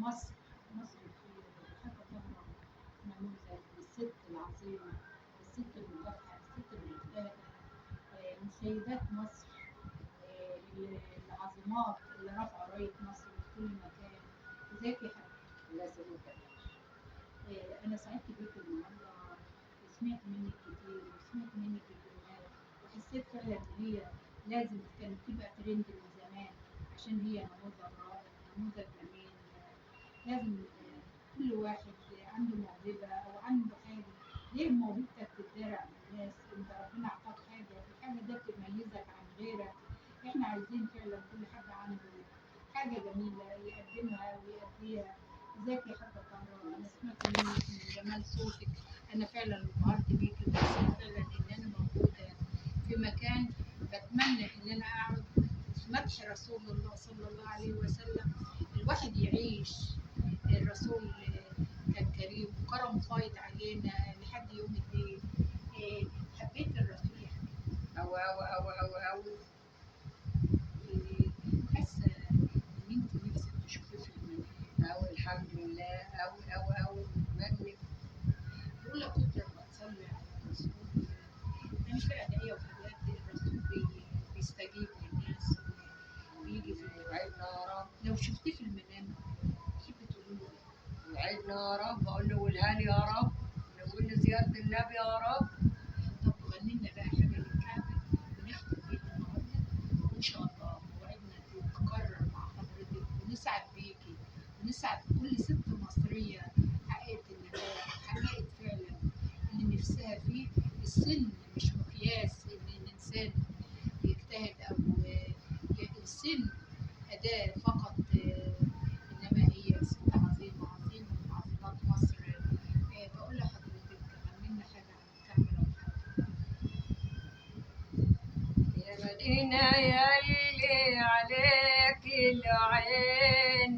مصر مصر بحب طبعا نموذج للست العظيمة، الست المكافحة، الست المجتهدة، من سيدات مصر، العظيمات اللي رفعوا راية مصر في كل مكان. ازيك يا حبيبتي؟ الله يسلمك. أنا سعدت بيك النهاردة، وسمعت منك كتير وسمعت منك الكلمات، وحسيت فعلا إن هي لازم كانت تبقى ترند من زمان، عشان هي نموذج رائع، نموذج جميل. لازم كل واحد عنده موهبة أو عنده حاجة، ليه موهبتك تتزرع من الناس؟ أنت ربنا أعطاك حاجة، الحاجة دي بتميزك عن غيرك. إحنا عايزين فعلا كل حد عنده حاجة جميلة يقدمها ويأديها. ازيك يا حاجة طارق؟ أنا سمعت منك من جمال صوتك، أنا فعلا انبهرت بيكي، وحسيت فعلا إن أنا موجودة في مكان بتمنى إن أنا أقعد في مدح رسول الله صلى الله عليه وسلم. الواحد يعيش الرسول، كان كريم وكرم فايض علينا لحد يوم الدين. حبيت الرسول يا حبيبي. أو حاسة إن أنت نفسك تشوفيه في المنام. أو الحمد لله. أو منك. بقول لك كنت لما تصلي على الرسول، يعني في أدعية وحاجات الرسول بيستجيب للناس وبيجي في وعدنا يا رب. لو شفتيه في المنام تحب تقولي له إيه؟ وعدنا يا رب. أقول له قولها لي يا رب. نقول له زيارة النبي يا رب. طب غني لنا بقى حاجة للكعبة ونختم بيها النهاردة، وإن شاء الله موعدنا تتكرر مع حضرتك، ونسعد بيكي ونسعد كل ست مصرية حققت النجاح، حققت فعلا اللي نفسها فيه. السن مش مقياس إن الإنسان يجتهد، أو السن أداة فقط، إنما هي ست عظيمة، عظيمة من عظيمات مصر. بقول لحضرتك غني لنا حاجة عن الكعبة لو حابة. يا مدينة يلي عليك العين،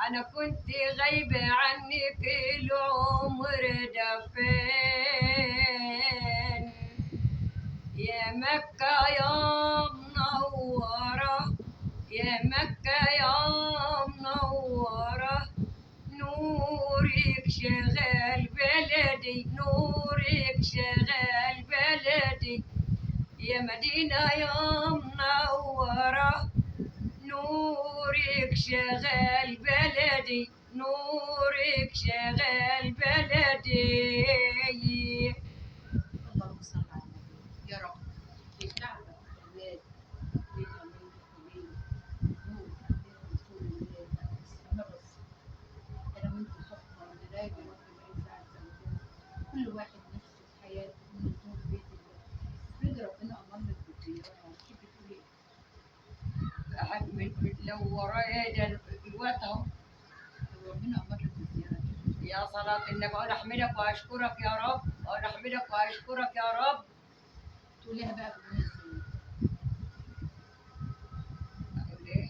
أنا كنت غايبة عنك العمر ده فين؟ يا مكة يا منورة، يا مكة يا منورة، نورك شغال بلدي، نورك شغال بلدي، يا مدينة يا منورة، نورك شغال بلدي، نورك شغال بلدي. اللهم صل على النبي يا رب. الكعبة خلات ليلة ليلة وليلة، نور عليها رسول الله السماء بس. أنا وأنت خطوة نلاقي رب العزة عز وجل. كل واحد نفسه في حياته إنه يزور بيت الله. افرضي ربنا أمرك بالزيارة، تحبي تقولي إيه؟ أحد لو ورايا الوقت أهو. لو ربنا أمرك بالزيارة تحبي تقولي يا صلاة النبي، أقول أحمدك وأشكرك يا رب، أقول أحمدك وأشكرك يا رب. تقوليها بقى بغنى إزاي؟ أقول إيه؟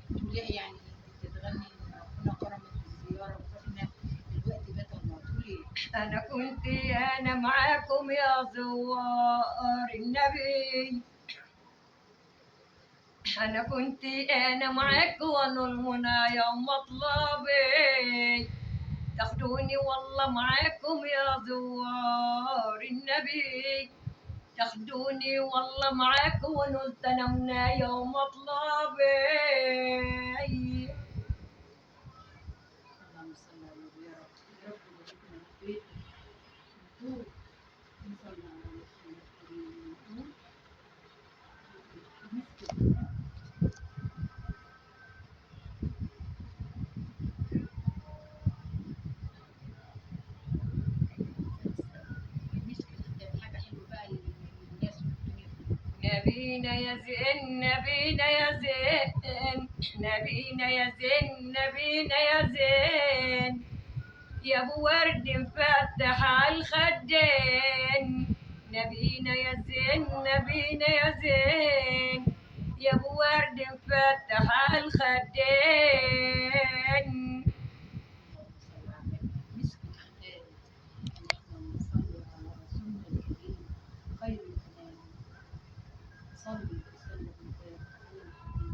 تقوليها يعني تتغني إن ربنا كرمك بالزيارة وإحنا الوقت بات الله، تقولي إيه؟ أنا معاكم يا زوار النبي، أنا معاك وأنا المنى يا مطلبي، تاخدوني والله معاكم يا زوار النبي، تاخدوني والله معاكم ونلت نمنا يا مطلبي. اللهم صل على النبي يا رب. يا رب يباركنا في بيتك نقول نصلي على رسول الكريم نقول مسك الختام. مسك الختام حاجة حلوة بقى للناس والدنيا كلها. نبينا يا زين، نبينا يا زين، نبينا يا زين، نبينا يا زين، يا ابو ورد مفتح على الخدين، نبينا يا زين، نبينا يا زين، يا ابو ورد مفتح على الخدين. اللهم صل على النبي. مسك الختام إن إحنا نصلي على رسولنا الكريم خير الأنام. صلي وسلم وبارك على الحبيب